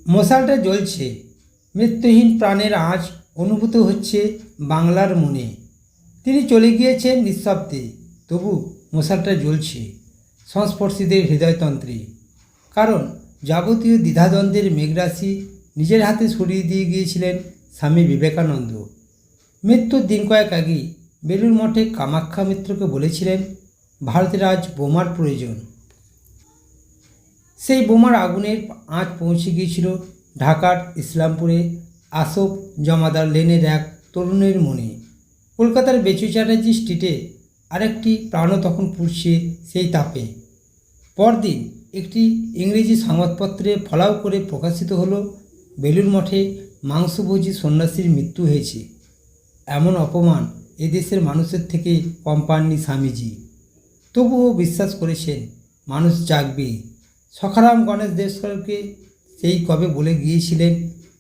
মশালটা জ্বলছে, মৃত্যুহীন প্রাণের আঁচ অনুভূত হচ্ছে বাংলার মনে। তিনি চলে গিয়েছেন নিঃশব্দে, তবু মশালটা জ্বলছে সংস্পর্শীদের হৃদয়তন্ত্রে। কারণ যাবতীয় দ্বিধাদ্বন্দ্বের মেঘরাশি নিজের হাতে সরিয়ে দিয়ে গিয়েছিলেন স্বামী বিবেকানন্দ। মৃত্যুর দিন কয়েক আগেই বেলুড় মঠে কামাখ্যা মিত্রকে বলেছিলেন, ভারতের আজ বোমার প্রয়োজন। সেই বোমার আগুনের আঁচ পৌঁছে গিয়েছিল ঢাকার ইসলামপুরে আশোক জমাদার লেনের এক তরুণের মনে। কলকাতার বেচু চ্যাটার্জি স্ট্রিটে আরেকটি প্রাণও তখন পুড়ছে সেই তাপে। পরদিন একটি ইংরেজি সংবাদপত্রে ফলাও করে প্রকাশিত হলো, বেলুড় মঠে মাংসভোজী সন্ন্যাসীর মৃত্যু হয়েছে। এমন অপমান এদেশের মানুষের থেকে কম পাননি স্বামীজি। তবুও বিশ্বাস করেছেন মানুষ জাগবে। সখারাম গণেশ দেশকরকে সেই কবে বলে গিয়েছিলেন,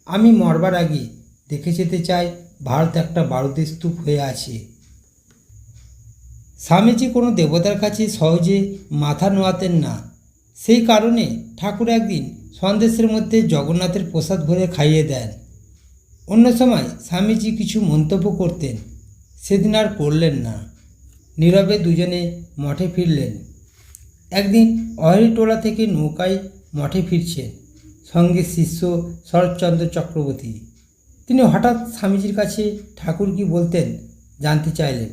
আমি মরবার আগে দেখে যেতে চাই ভারত একটা বারুদের স্তূপ হয়ে আছে। স্বামীজি কোনো দেবতার কাছে সহজে মাথা নোয়াতেন না। সেই কারণে ঠাকুর একদিন সন্দেশের মধ্যে জগন্নাথের প্রসাদ ভরে খাইয়ে দেন। অন্য সময় স্বামীজি কিছু মন্তব্য করতেন, সেদিন আর করলেন না। নীরবে দুজনে মঠে ফিরলেন। একদিন অহরিটোলা থেকে নৌকায় মঠে ফিরছেন, সঙ্গে শিষ্য শরৎচন্দ্র চক্রবর্তী। তিনি হঠাৎ স্বামীজির কাছে ঠাকুর কি বলতেন জানতে চাইলেন।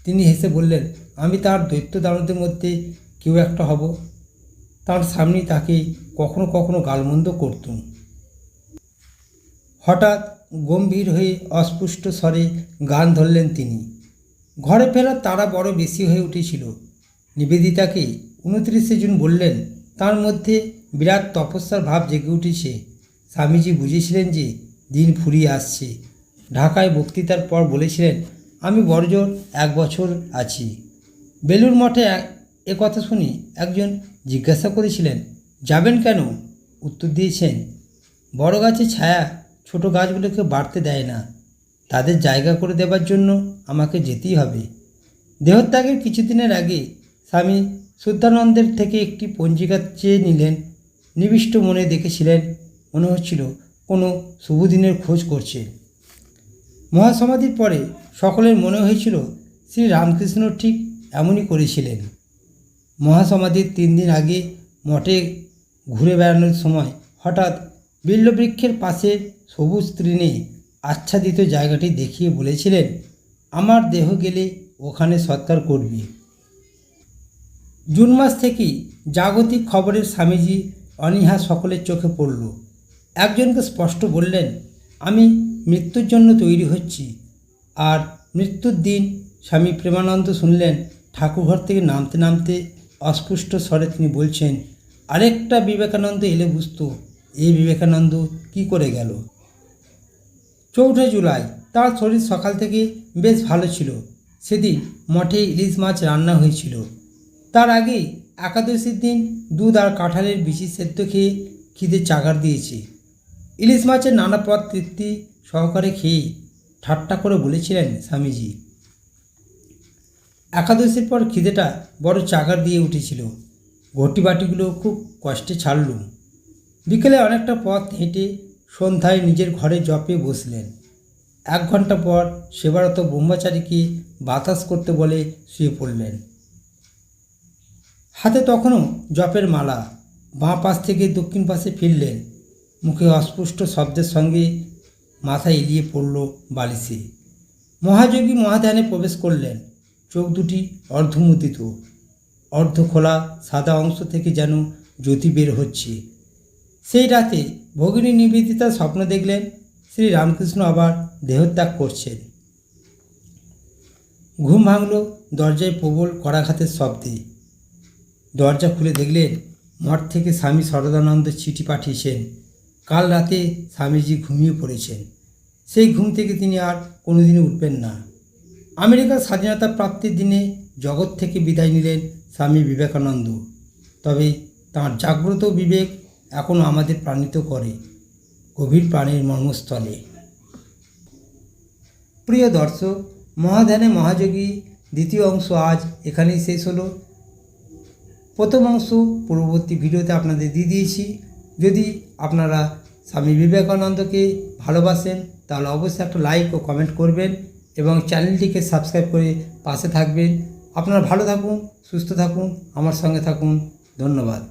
তিনি হেসে বললেন, আমি তার দৈত্য দানবদের মধ্যে কেউ একটা হব। তার সামনেই তাকে কখনো কখনো গালমন্দ করতুম। হঠাৎ গম্ভীর হয়ে অস্পষ্ট স্বরে গান ধরলেন তিনি। ঘরে ফেরার তাড়া বড় বেশি হয়ে উঠেছিল। নিবেদিতাকে 29শে জুন বললেন, তার মধ্যে বিরাট তপস্যার ভাব জেগে উঠেছে। স্বামীজি বুঝেছিলেন যে দিন ফুরিয়ে আসছে। ঢাকায় বক্তৃতার পর বলেছিলেন, আমি বড়জোর 1 বছর আছি। বেলুড় মঠে এ কথা শুনে একজন জিজ্ঞাসা করেছিলেন, যাবেন কেন? উত্তর দিয়েছেন, বড় গাছের ছায়া ছোট গাছগুলোকে বাড়তে দেয় না, তাদের জায়গা করে দেবার জন্য আমাকে যেতেই হবে। দেহত্যাগের কিছুদিনের আগে স্বামী শুদ্ধানন্দের থেকে একটি পঞ্জিকা চেয়ে নিলেন। নিবিষ্ট মনে দেখেছিলেন, মনে হচ্ছিল কোনো শুভদিনের খোঁজ করছে। মহাসমাধির পরে সকলের মনে হয়েছিল শ্রী রামকৃষ্ণ ঠিক এমনই করেছিলেন। মহাসমাধির 3 দিন আগে মঠে ঘুরে বেড়ানোর সময় হঠাৎ বিল্ববৃক্ষের পাশের সবুজ তৃণে আচ্ছাদিত জায়গাটি দেখিয়ে বলেছিলেন, আমার দেহ গেলে ওখানে সৎকার করবি। জুন মাস থেকেই জাগতিক খবরের স্বামীজি অনীহা সকলের চোখে পড়ল। একজনকে স্পষ্ট বললেন, আমি মৃত্যুর জন্য তৈরি হচ্ছি। আর মৃত্যুর দিন স্বামী প্রেমানন্দ শুনলেন ঠাকুরঘর থেকে নামতে নামতে অস্পষ্ট স্বরে তিনি বলছেন, আরেকটা বিবেকানন্দ এলে বুঝতো এই বিবেকানন্দ কি করে গেল। 4 জুলাই তার শরীর সকাল থেকে বেশ ভালো ছিল। সেদিন মঠে ইলিশ মাছ রান্না হয়েছিল। তার আগেই একাদশীর দিন দুধ আর কাঁঠালের বিচি সেদ্ধ খেয়ে খিদে চাগার দিয়েছে। ইলিশ মাছের নানা পদ তৃপ্তি সহকারে খেয়ে ঠাট্টা করে বলেছিলেন স্বামীজি। একাদশীর পর খিদেটা বড় চাগার দিয়ে উঠেছিল। ঘটি বাটিগুলো খুব কষ্টে ছাড়লুম। বিকেলে অনেকটা পথ হেঁটে সন্ধ্যায় নিজের ঘরে জপে বসলেন। 1 ঘন্টা পর সেবারত ব্রহ্মচারীকে বাতাস করতে বলে শুয়ে পড়লেন। হাতে তখনও জপের মালা। বাঁ পাশ থেকে দক্ষিণ পাশে ফিরলেন। মুখে অস্পষ্ট শব্দের সঙ্গে মাথা এলিয়ে পড়ল বালিশে। মহাযোগী মহাধ্যানে প্রবেশ করলেন। চোখ দুটি অর্ধমুদ্রিত, অর্ধ খোলা সাদা অংশ থেকে যেন জ্যোতি বের হচ্ছে। সেই রাতে ভগিনী নিবেদিতা স্বপ্ন দেখলেন শ্রী রামকৃষ্ণ আবার দেহত্যাগ করছেন। ঘুম ভাঙল দরজায় প্রবল করাঘাতের শব্দে। দরজা খুলে দেখলেন মঠ থেকে স্বামী সরদানন্দ চিঠি পাঠিয়েছেন। কাল রাতে স্বামীজি ঘুমিয়ে পড়েছেন। সেই ঘুম থেকে তিনি আর কোনোদিনই উঠবেন না। আমেরিকার স্বাধীনতা প্রাপ্তির দিনে জগৎ থেকে বিদায় নিলেন স্বামী বিবেকানন্দ। তবে তাঁর জাগ্রত বিবেক এখনও আমাদের প্রাণিত করে গভীর প্রাণের মর্মস্থলে। প্রিয় দর্শক, মহাধ্যানে মহাযোগী দ্বিতীয় অংশ আজ এখানেই শেষ হলো। প্রথম অংশ পূর্ববর্তী ভিডিওতে আপনাদের দিয়ে দিয়েছি। যদি আপনারা স্বামী বিবেকানন্দকে ভালোবাসেন তাহলে অবশ্যই একটা লাইক ও কমেন্ট করবেন এবং চ্যানেলটিকে সাবস্ক্রাইব করে পাশে থাকবেন। আপনারা ভালো থাকুন, সুস্থ থাকুন, আমার সঙ্গে থাকুন। ধন্যবাদ।